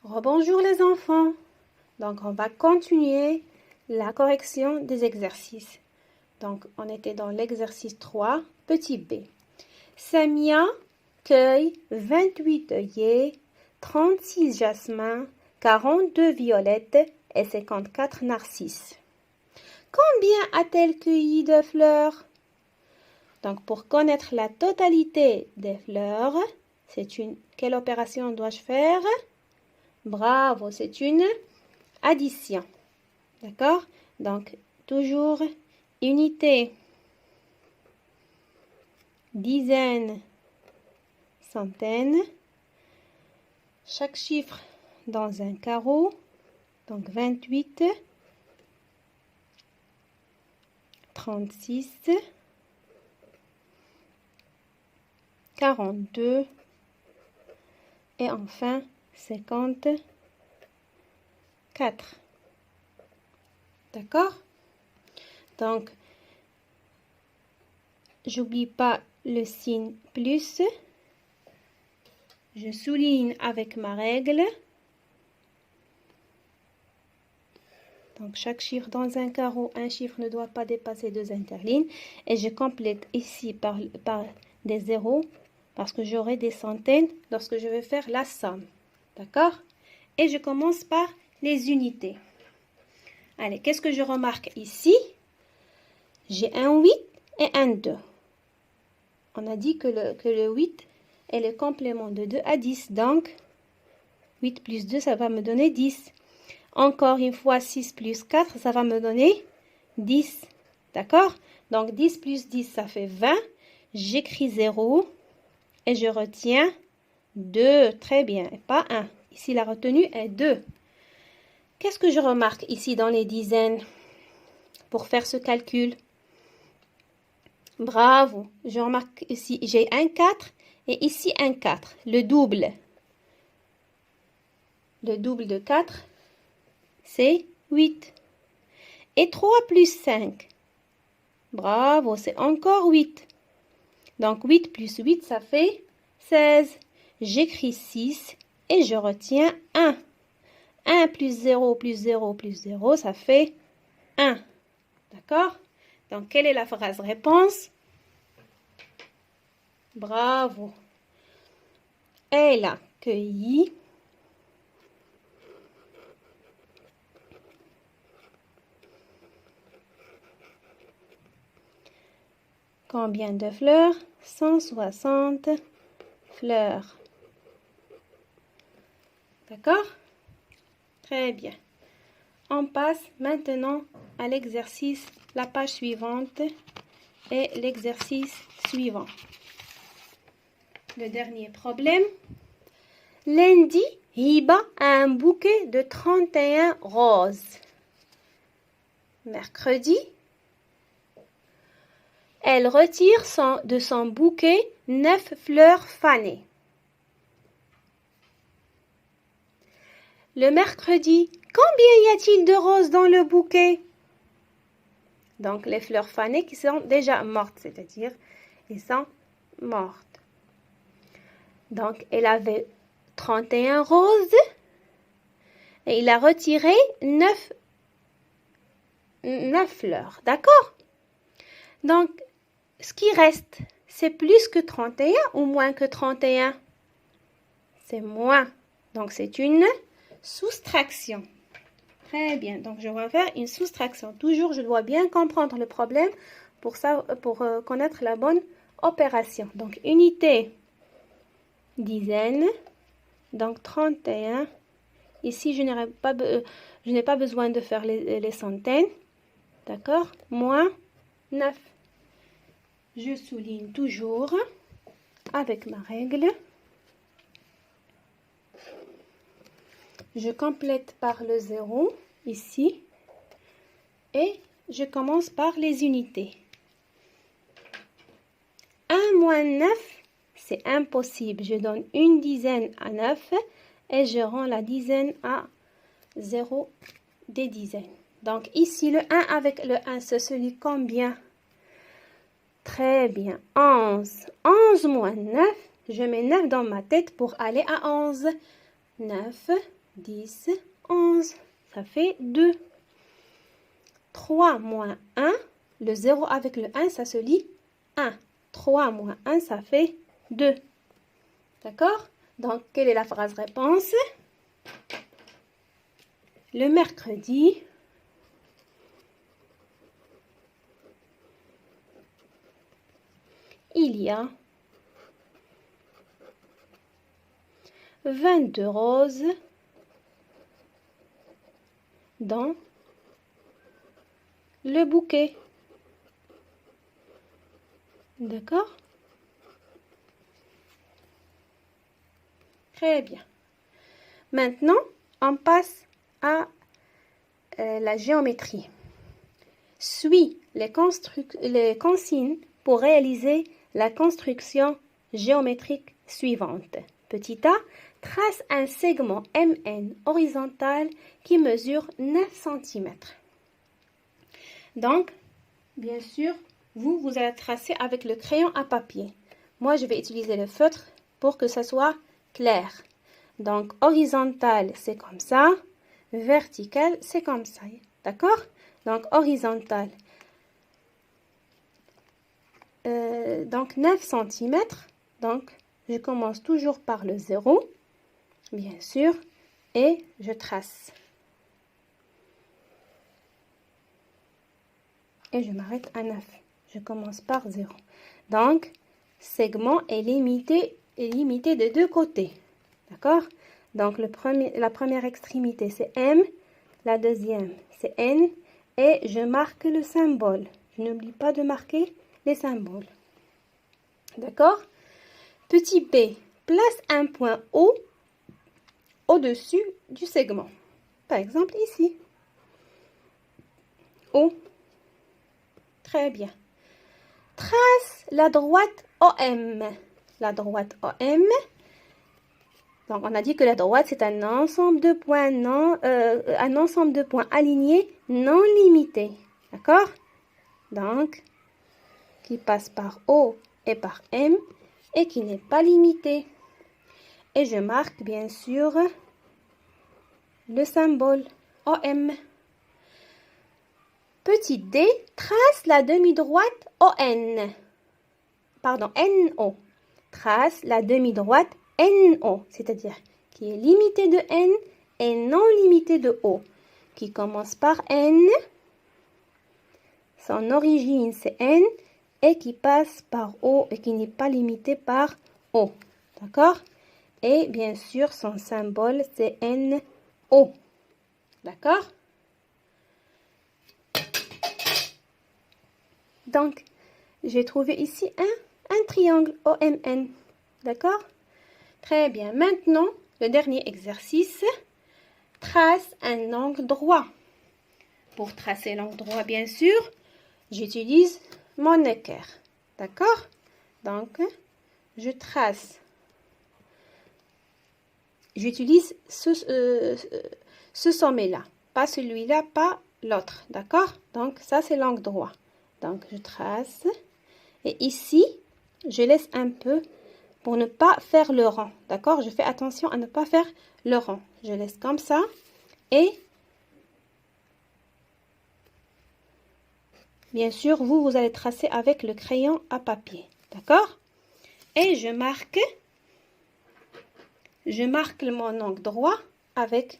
Rebonjour les enfants. Donc, on va continuer la correction des exercices. Donc, on était dans l'exercice 3, petit b. Samia cueille 28 œillets, 36 jasmins, 42 violettes et 54 narcisses. Combien a-t-elle cueilli de fleurs? Donc, pour connaître la totalité des fleurs, quelle opération dois-je faire? Bravo, c'est une addition. D'accord? Donc, toujours unité, dizaines, centaines. Chaque chiffre dans un carreau. Donc, 28, 36, 42 et enfin 54. D'accord? Donc, j'oublie pas le signe plus. Je souligne avec ma règle. Donc, chaque chiffre dans un carreau, un chiffre ne doit pas dépasser 2 interlignes. Et je complète ici par des zéros parce que j'aurai des centaines lorsque je vais faire la somme. D'accord? Et je commence par les unités. Allez, qu'est-ce que je remarque ici? J'ai un 8 et un 2. On a dit que le 8 est le complément de 2 à 10. Donc, 8 plus 2, ça va me donner 10. Encore une fois, 6 plus 4, ça va me donner 10. D'accord? Donc, 10 plus 10, ça fait 20. J'écris 0 et je retiens 2. Très bien, et pas 1. Ici, la retenue est 2. Qu'est-ce que je remarque ici dans les dizaines pour faire ce calcul? Bravo. Je remarque ici, j'ai un 4 et ici un 4. Le double. Le double de 4, c'est 8. Et 3 plus 5. Bravo, c'est encore 8. Donc 8 plus 8, ça fait 16. J'écris 6 et je retiens 1. 1 plus 0 plus 0 plus 0, ça fait 1. D'accord? Donc, quelle est la phrase réponse? Bravo. Elle a cueilli combien de fleurs? 160 fleurs. D'accord? Très bien. On passe maintenant à l'exercice, la page suivante et l'exercice suivant. Le dernier problème. Lundi, Hiba a un bouquet de 31 roses. Mercredi, elle retire de son bouquet 9 fleurs fanées. Le mercredi, combien y a-t-il de roses dans le bouquet? Donc, les fleurs fanées qui sont déjà mortes, c'est-à-dire, elles sont mortes. Donc, elle avait 31 roses et il a retiré 9 fleurs. D'accord? Donc, ce qui reste, c'est plus que 31 ou moins que 31? C'est moins. Donc, c'est une soustraction. Très bien. Donc, je vais faire une soustraction. Toujours, je dois bien comprendre le problème pour connaître la bonne opération. Donc, unité, dizaine. Donc, 31. Ici, je n'ai pas besoin de faire les centaines. D'accord? Moins 9. Je souligne toujours avec ma règle. Je complète par le 0 ici et je commence par les unités. 1 moins 9, c'est impossible. Je donne une dizaine à 9 et je rends la dizaine à 0 des dizaines. Donc ici, le 1 avec le 1, c'est celui combien? Très bien, 11. 11 moins 9, je mets 9 dans ma tête pour aller à 11. 9 10, 11. Ça fait 2. 3 moins 1. Le 0 avec le 1, ça se lit 1. 3 moins 1, ça fait 2. D'accord? Donc, quelle est la phrase réponse? Le mercredi, il y a 22 roses dans le bouquet. D'accord? Très bien. Maintenant, on passe à la géométrie. Suis les consignes pour réaliser la construction géométrique suivante. Petit a, trace un segment MN horizontal qui mesure 9 cm. Donc, bien sûr, vous allez tracer avec le crayon à papier. Moi, je vais utiliser le feutre pour que ça soit clair. Donc, horizontal, c'est comme ça. Vertical, c'est comme ça. D'accord? Donc, horizontal. Donc, 9 cm. Donc, je commence toujours par le 0, bien sûr, et je trace. Et je m'arrête à 9. Je commence par 0. Donc, segment est limité de deux côtés. D'accord? Donc, la première extrémité, c'est M. La deuxième, c'est N. Et je marque le symbole. Je n'oublie pas de marquer les symboles. D'accord? Petit b, place un point O au-dessus du segment. Par exemple, ici. O. Très bien. Trace la droite OM. La droite OM. Donc, on a dit que la droite, c'est un ensemble de points alignés non limités. D'accord? Donc, qui passe par O et par M et qui n'est pas limité. Et je marque, bien sûr, le symbole OM. Petit d, trace la demi-droite ON. Pardon, NO. Trace la demi-droite NO, c'est-à-dire qui est limitée de N et non limitée de O. Qui commence par N, son origine c'est N, et qui passe par O et qui n'est pas limité par O. D'accord? Et bien sûr, son symbole c'est NO. D'accord? Donc, j'ai trouvé ici un triangle OMN. D'accord? Très bien. Maintenant, le dernier exercice. Trace un angle droit. Pour tracer l'angle droit, bien sûr, j'utilise mon équerre. D'accord? Donc, je trace. J'utilise ce sommet-là. Pas celui-là, pas l'autre. D'accord? Donc, ça, c'est l'angle droit. Donc, je trace. Et ici, je laisse un peu pour ne pas faire le rond. D'accord? Je fais attention à ne pas faire le rond. Je laisse comme ça. Et bien sûr, vous allez tracer avec le crayon à papier. D'accord? Et je marque mon angle droit avec